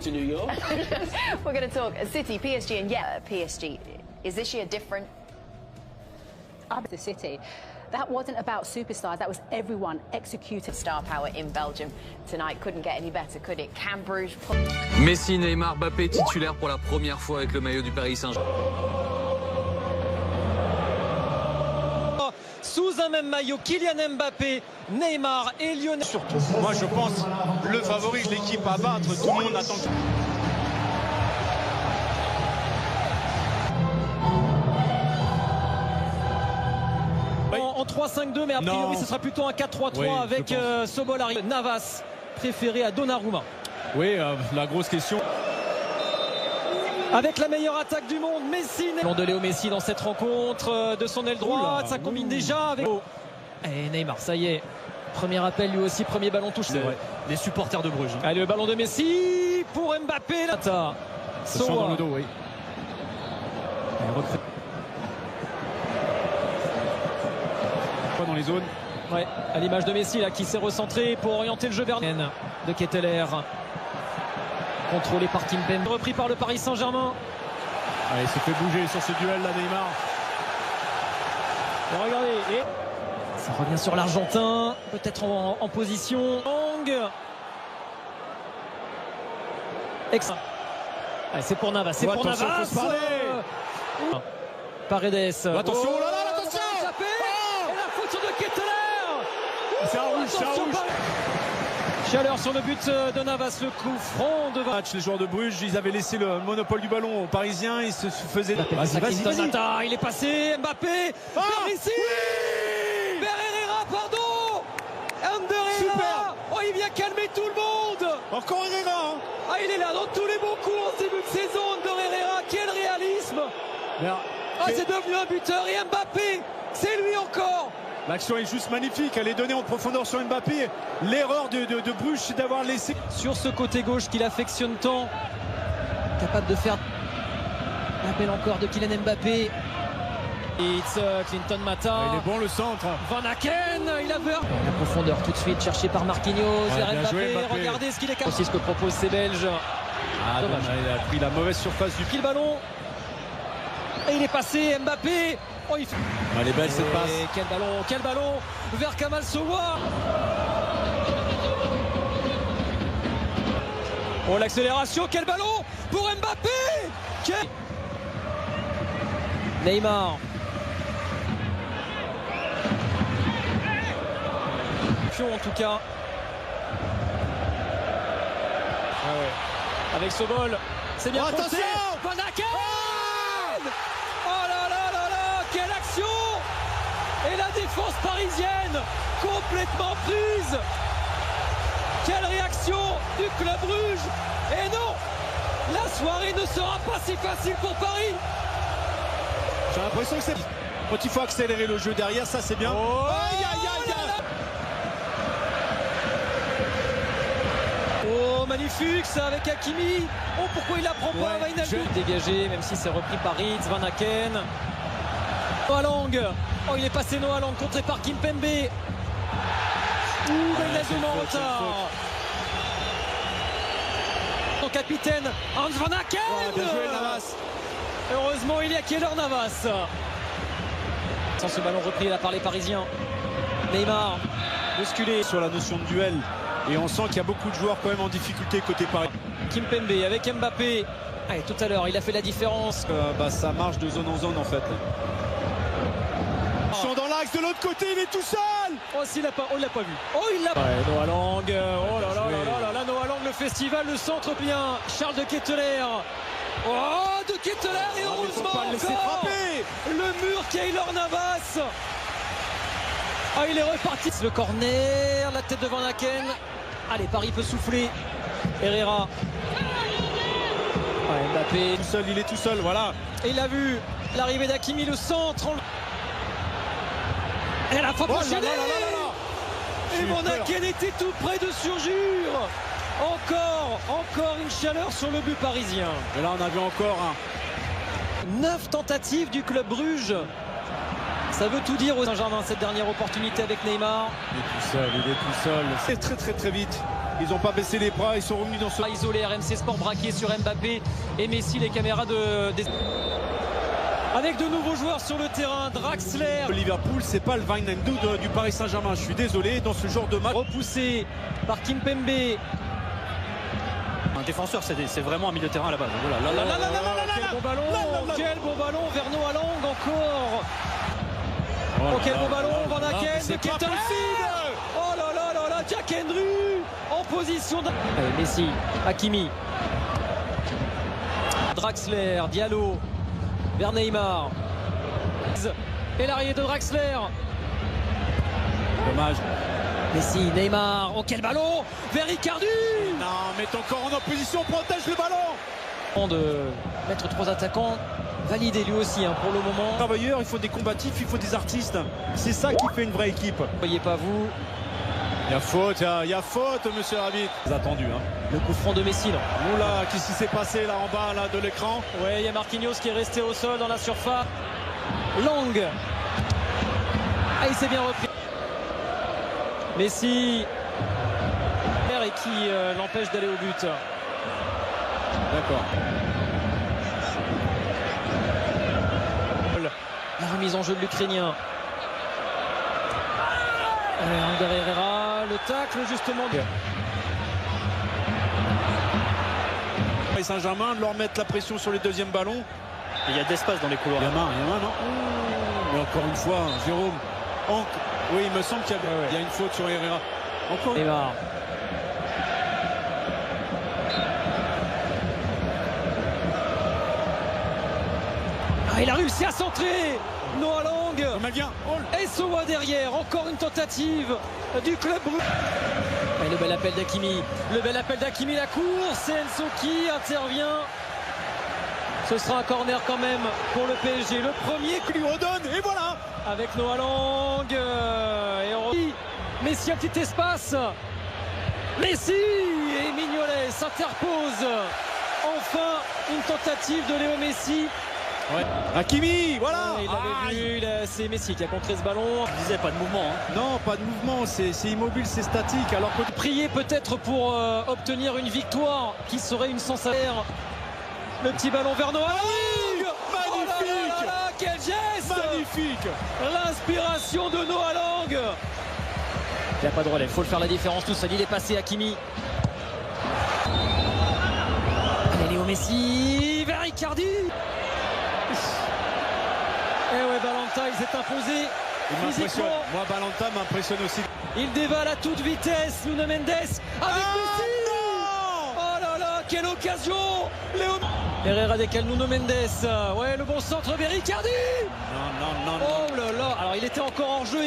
to New York. We're going to talk City, PSG, and PSG. Is this year different? The City. That wasn't about superstars, that was everyone executed. Star power in Belgium tonight couldn't get any better, could it? Can Bruges... Messi, Neymar, Mbappé titulaire pour la première fois avec le maillot du Paris Saint-Germain. Sous un même maillot, Kylian Mbappé, Neymar et Lionel. Surtout, moi je pense le favori de l'équipe à battre, tout le monde attend. En 3-5-2, mais a priori ce sera plutôt un 4-3-3 avec Sobolari. Navas préféré à Donnarumma. Oui, la grosse question. Avec la meilleure attaque du monde, Messi. Long de Léo Messi dans cette rencontre de son aile droite, ça combine déjà avec... Et Neymar, ça y est. Premier appel lui aussi, premier ballon touché. Les supporters de Bruges. Allez, le ballon de Messi pour Mbappé. Lata. Soa dans le dos, oui. Dans les zones. Ouais, à l'image de Messi là qui s'est recentré pour orienter le jeu vers de Ketteler. Contrôlé par Kimpembe, repris par le Paris Saint-Germain. Il s'est fait bouger sur ce duel là, Neymar. Et regardez, et ça revient sur l'Argentin, peut-être en position. C'est pour Navas, c'est pour Navas. Paredes. Attention, là là, attention. Et la faute de Ketteler. C'est un rouge, c'est un rouge. Chaleur sur le but de Navas, le coup franc de match. Les joueurs de Bruges, ils avaient laissé le monopole du ballon aux Parisiens, ils se faisaient... Vas-y. Il est passé, Mbappé, vers ici vers Herrera, pardon Ander Herrera. Oh, il vient calmer tout le monde. Encore Herrera. Ah, il est là dans tous les bons coups en début de saison, Ander Herrera, quel réalisme. C'est devenu un buteur, et Mbappé, c'est lui encore. L'action est juste magnifique, elle est donnée en profondeur sur Mbappé. L'erreur de Bruges, c'est d'avoir laissé... Sur ce côté gauche qu'il affectionne tant, capable de faire l'appel encore de Kylian Mbappé. It's Clinton Mata. Il est bon le centre. Van Aken, il a peur. La profondeur tout de suite cherchée par Marquinhos. Vers Mbappé. Regardez ce qu'il est capable. C'est ce que proposent ces Belges. Dommage. Il a pris la mauvaise surface du pied. Le ballon. Et il est passé, Mbappé. Oh, il fait... Elle est belle cette passe. Quel ballon vers Kamal Sowa. Oh, l'accélération, quel ballon pour Mbappé. Neymar. En tout cas. Avec Sobol. C'est bien attention. Van Aken. Oh là là là là, quelle action! Et la défense parisienne complètement prise. Quelle réaction du club Bruges. Et non, la soirée ne sera pas si facile pour Paris. J'ai l'impression que c'est... Quand il faut accélérer le jeu derrière, ça c'est bien. Oh, oh, magnifique ça avec Hakimi. Oh, pourquoi il la prend pas, Wijnaldum. Dégagé, même si c'est repris par Ritz, Van Aken. Noah Lang. Oh, il est passé Noah Lang, contré par Kimpembe. Wijnaldum en retard. Son capitaine, Hans Van Aken. Bien joué, Navas. Heureusement, il y a Keylor Navas. Sans ce ballon repris là par les Parisiens. Neymar, bousculé. Sur la notion de duel. Et on sent qu'il y a beaucoup de joueurs quand même en difficulté côté Paris. Kimpembe avec Mbappé. Allez, tout à l'heure, il a fait la différence. Ça marche de zone en zone en fait. Ils sont dans l'axe de l'autre côté, il est tout seul. Oh, s'il l'a pas, oh, il l'a pas vu. Oh, il l'a. Noah Lang. Oh là là là là là, Noah Lang, le festival, le centre bien. Charles de Ketteler. Oh, de Ketteler et heureusement pas le laisser frapper. Le mur Keylor Navas. Ah, il est reparti. Le corner, la tête de Van Aken. Allez, Paris peut souffler. Herrera. Mbappé. Tout seul, il est tout seul, voilà. Et il a vu l'arrivée d'Hakimi, le centre. Et la fois prochaine. Et Van Aken était tout près de surjure. Encore une chaleur sur le but parisien. Et là, on a vu encore un... 9 tentatives du club Bruges. Ça veut tout dire au Saint-Germain, cette dernière opportunité avec Neymar. Il est tout seul, il est tout seul. C'est très vite. Ils n'ont pas baissé les bras, ils sont revenus dans ce... Isolé, RMC Sport braqué sur Mbappé et Messi, les caméras avec de nouveaux joueurs sur le terrain. Draxler. Liverpool, c'est pas le Wijnaldum du Paris Saint-Germain. Je suis désolé, dans ce genre de match. Repoussé par Kimpembe. Un défenseur, c'est vraiment un milieu de terrain à la base. Voilà. Quel bon ballon, quel bon ballon vers Noah Lang encore. Oh, quel bon ballon, Van Aken, de Kettelfield. Oh là là là là, Jack Henry en position de... Allez, Messi, Hakimi, Draxler, Diallo, vers Neymar. Et l'arrivée de Draxler. Dommage. Messi, Neymar, oh quel ballon vers Icardi. Non, mais t'es encore en opposition, protège le ballon. De mettre 3 attaquants, validé lui aussi pour le moment. Travailleurs, il faut des combatifs, il faut des artistes. C'est ça qui fait une vraie équipe. Voyez pas vous. Il y a faute, monsieur l'arbitre. C'est attendu. Le coup franc de Messi, non. Oula, qu'est-ce qui s'est passé là en bas là, de l'écran? Ouais, il y a Marquinhos qui est resté au sol dans la surface. Lang. Ah, il s'est bien repris. Messi. Et qui l'empêche d'aller au but. D'accord. La remise en jeu de l'Ukrainien. Ander Herrera, le tacle justement. Paris Saint-Germain de leur mettre la pression sur les deuxièmes ballons. Il y a de l'espace dans les couloirs. Il y a main, non? Mais encore une fois, Jérôme. Oui, il me semble qu'il y a une faute sur Herrera. Encore. Neymar. Ah, il a réussi à centrer. Noah Lang. Et Sowa derrière. Encore une tentative du club. Et le bel appel d'Hakimi. Le bel appel d'Hakimi, la course. C'est Enzo qui intervient. Ce sera un corner quand même pour le PSG. Le premier qui lui redonne. Et voilà. Avec Noah Lang. Et on... Messi, un petit espace. Messi et Mignolet s'interpose. Enfin, une tentative de Léo Messi. Ouais. Hakimi, voilà. Il avait vu, c'est Messi qui a contré ce ballon. Je disais pas de mouvement. Non, pas de mouvement, c'est immobile, c'est statique. Alors que prier peut-être pour obtenir une victoire qui serait une sensation. Le petit ballon vers Noah Lang. Magnifique. Oh là là, quel geste. Magnifique. L'inspiration de Noah Lang. Il n'y a pas de relais, il faut le faire la différence tout seul. Il est passé Hakimi. Allez, Léo Messi vers Icardi. Et ouais, Balanta, il s'est imposé. Physiquement. Moi, Balanta m'impressionne aussi. Il dévale à toute vitesse. Nuno Mendes avec Messi. Oh là là, quelle occasion. Léo Herrera décale Nuno Mendes. Ouais, le bon centre vers Icardi. Non. Oh là là. Alors, il était encore en jeu.